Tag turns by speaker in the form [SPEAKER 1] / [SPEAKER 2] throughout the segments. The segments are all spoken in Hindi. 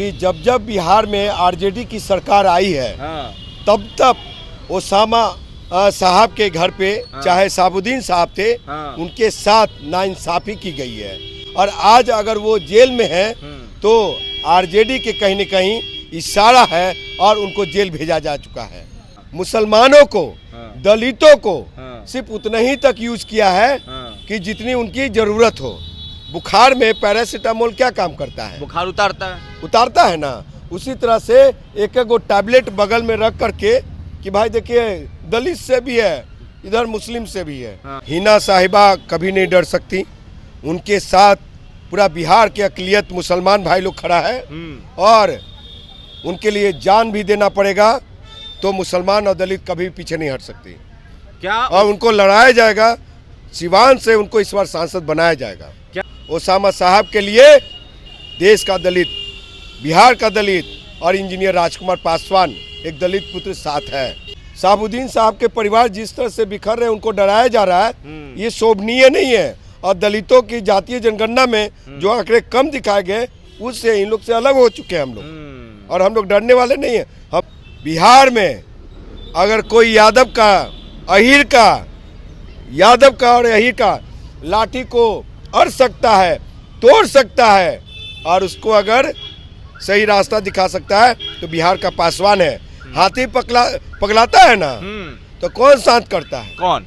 [SPEAKER 1] कि जब जब बिहार में आरजेडी की सरकार आई है तब तब ओसामा साहब के घर पे चाहे साबुद्दीन साहब थे उनके साथ नाइंसाफी की गई है। और आज अगर वो जेल में है तो आरजेडी के कहीं न कहीं इशारा है और उनको जेल भेजा जा चुका है। मुसलमानों को दलितों को सिर्फ उतना ही तक यूज किया है कि जितनी उनकी जरूरत हो। बुखार में पैरासीटामोल क्या काम करता है? बुखार उतारता है ना। उसी तरह से एक एक गो टैबलेट बगल में रख करके कि भाई देखिए दलित से भी है, इधर मुस्लिम से भी है। हिना साहिबा कभी नहीं डर सकती। उनके साथ पूरा बिहार के अकलियत मुसलमान भाई लोग खड़ा है और उनके लिए जान भी देना पड़ेगा। तो मुसलमान और दलित कभी पीछे नहीं हट सकती क्या? और उनको लड़ाया जाएगा। सिवान से उनको इस बार सांसद बनाया जाएगा क्या? ओसामा साहब के लिए देश का दलित, बिहार का दलित और इंजीनियर राजकुमार पासवान एक दलित पुत्र साथ है। साबुद्दीन साहब के परिवार जिस तरह से बिखर रहे हैं, उनको डराया जा रहा है, ये शोभनीय नहीं है। और दलितों की जातीय जनगणना में जो आंकड़े कम दिखाए गए उससे इन लोग से अलग हो चुके हैं हम लोग। और हम लोग डरने वाले नहीं हैं। हम बिहार में अगर कोई यादव का और अहीर का लाठी को अड़ सकता है, तोड़ सकता है और उसको अगर सही रास्ता दिखा सकता है तो बिहार का पासवान है। हाथी पगलाता है ना तो कौन शांत करता है? कौन?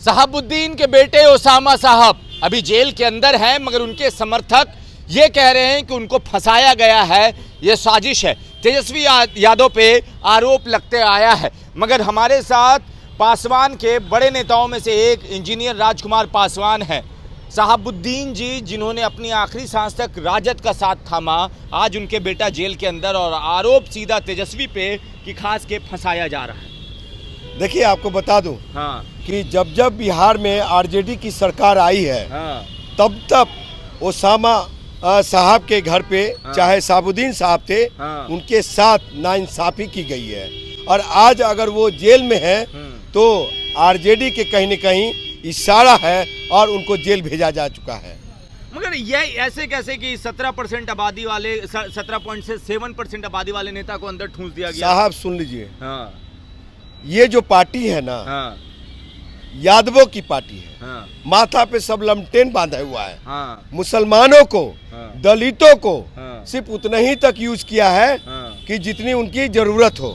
[SPEAKER 2] साहबुद्दीन के बेटे ओसामा साहब अभी जेल के अंदर हैं, मगर उनके समर्थक ये कह रहे हैं कि उनको फंसाया गया है, ये साजिश है। तेजस्वी यादव पे आरोप लगते आया है। मगर हमारे साथ पासवान के बड़े नेताओं में से एक इंजीनियर राजकुमार पासवान है। साहबुद्दीन जी जिन्होंने अपनी आखिरी सांस तक राजद का साथ थामा, आज उनके बेटा जेल के अंदर और आरोप सीधा तेजस्वी पे कि खास के फंसाया जा रहा है।
[SPEAKER 1] देखिए आपको बता दूं कि जब जब बिहार में आरजेडी की सरकार आई है तब तब ओसामा साहब के घर पे चाहे साबुद्दीन साहब थे उनके साथ नाइंसाफी की गई है। और आज अगर वो जेल में है तो आरजेडी के कहीं न कहीं इशारा है और उनको जेल भेजा जा चुका है।
[SPEAKER 2] मगर ये ऐसे कैसे कि 17% आबादी वाले 17.7% आबादी वाले नेता को अंदर ठूंस दिया गया?
[SPEAKER 1] साहब सुन लीजिए, ये जो पार्टी है ना यादवों की पार्टी है। माथा पे सब लमटेन बांधा हुआ है। मुसलमानों को दलितों को सिर्फ उतना ही तक यूज किया है कि जितनी उनकी जरूरत हो।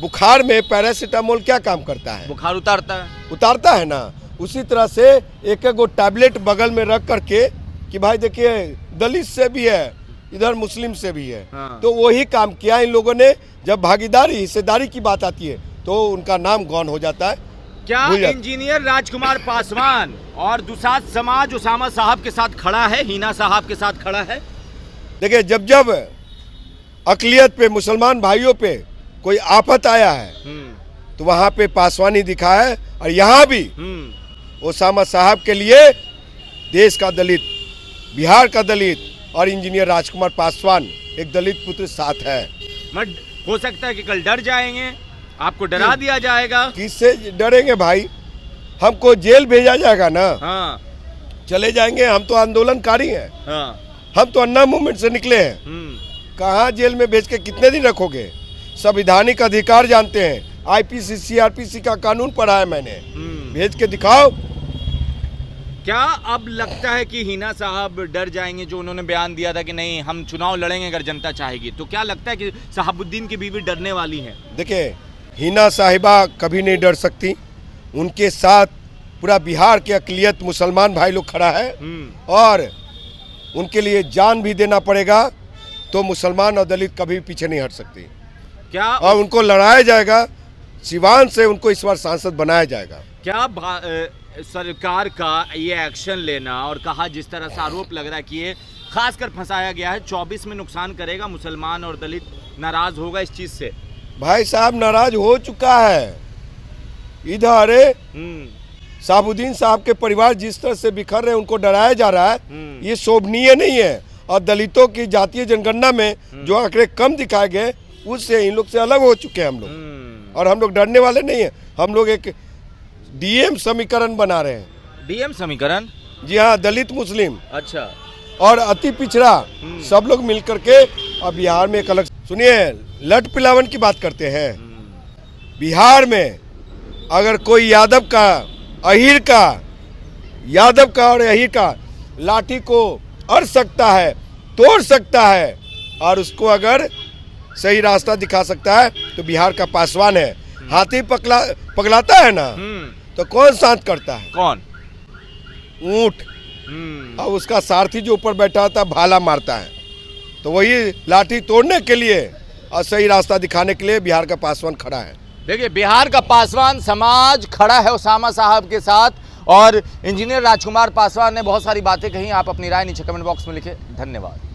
[SPEAKER 1] बुखार में पैरासीटामोल क्या काम करता है? बुखार उतारता है ना। उसी तरह से एक एक गो टैबलेट बगल में रख करके कि भाई देखिए दलित से भी है, इधर मुस्लिम से भी है। तो वही काम किया इन लोगों ने। जब भागीदारी हिस्सेदारी की बात आती है तो उनका नाम गौन हो जाता है।
[SPEAKER 2] क्या इंजीनियर राजकुमार पासवान और दुसाध समाज ओसामा साहब के साथ खड़ा है, हिना साहब के साथ खड़ा है?
[SPEAKER 1] देखिए जब जब अकलियत पे, मुसलमान भाइयों पे कोई आफत आया है तो वहां पे पासवान ही दिखा है। और यहाँ भी ओसामा साहब के लिए देश का दलित, बिहार का दलित और इंजीनियर राजकुमार पासवान एक दलित पुत्र साथ है।
[SPEAKER 2] हो सकता है कि कल डर जाएंगे, आपको डरा दिया जाएगा।
[SPEAKER 1] किससे डरेंगे भाई? हमको जेल भेजा जाएगा ना। चले जाएंगे, हम तो आंदोलनकारी हैं। हम तो अन्ना मूवमेंट से निकले हैं। कहाँ जेल में भेज के कितने दिन रखोगे? संवैधानिक अधिकार जानते हैं, आईपीसी सीआरपीसी का कानून पढ़ा है मैंने। भेज के दिखाओ।
[SPEAKER 2] क्या अब लगता है कि हिना साहब डर जाएंगे? जो उन्होंने बयान दिया था कि नहीं हम चुनाव लड़ेंगे अगर जनता चाहेगी, तो क्या लगता है कि साहबुद्दीन की बीवी डरने वाली है?
[SPEAKER 1] देखिए हिना साहिबा कभी नहीं डर सकती। उनके साथ पूरा बिहार के अकलियत मुसलमान भाई लोग खड़ा है और उनके लिए जान भी देना पड़ेगा। तो मुसलमान और दलित कभी पीछे नहीं हट सकती क्या? और उनको लड़ाया जाएगा। सिवान से उनको इस बार सांसद बनाया जाएगा
[SPEAKER 2] क्या? सरकार का ये एक्शन लेना और कहा जिस तरह से आरोप लग रहा है कि ये खासकर फंसाया गया है, 24 में नुकसान करेगा, मुसलमान और दलित नाराज होगा इस चीज से।
[SPEAKER 1] भाई साहब नाराज हो चुका है। इधर साबुद्दीन साहब के परिवार जिस तरह से बिखर रहे हैं, उनको डराया जा रहा है, ये शोभनीय नहीं है। और दलितों की जातीय जनगणना में जो आंकड़े कम दिखाए गए उससे इन लोग से अलग हो चुके हैं हम लोग। और हम लोग डरने वाले नहीं हैं। हम लोग एक डीएम समीकरण बना रहे हैं।
[SPEAKER 2] डीएम समीकरण?
[SPEAKER 1] जी हाँ, दलित मुस्लिम
[SPEAKER 2] अच्छा
[SPEAKER 1] और अति पिछड़ा सब लोग मिलकर के और बिहार में एक अलग, सुनिए, लट पिलावन की बात करते हैं। बिहार में अगर कोई यादव का और अहीर का लाठी को अड़ सकता है, तोड़ सकता है, और उसको अगर सही रास्ता दिखा सकता है तो बिहार का पासवान है। हाथी पगलाता है ना, तो कौन शांत करता है?
[SPEAKER 2] कौन?
[SPEAKER 1] ऊंट। और उसका सारथी जो ऊपर बैठा होता है भाला मारता है। तो वही लाठी तोड़ने के लिए और सही रास्ता दिखाने के लिए बिहार का पासवान खड़ा है।
[SPEAKER 2] देखिए, बिहार का पासवान समाज खड़ा है उसामा साहब के साथ, और इंजीनियर राजकुमार पासवान ने बहुत सारी बातें कही। आप अपनी राय नीचे कमेंट बॉक्स में लिखें। धन्यवाद।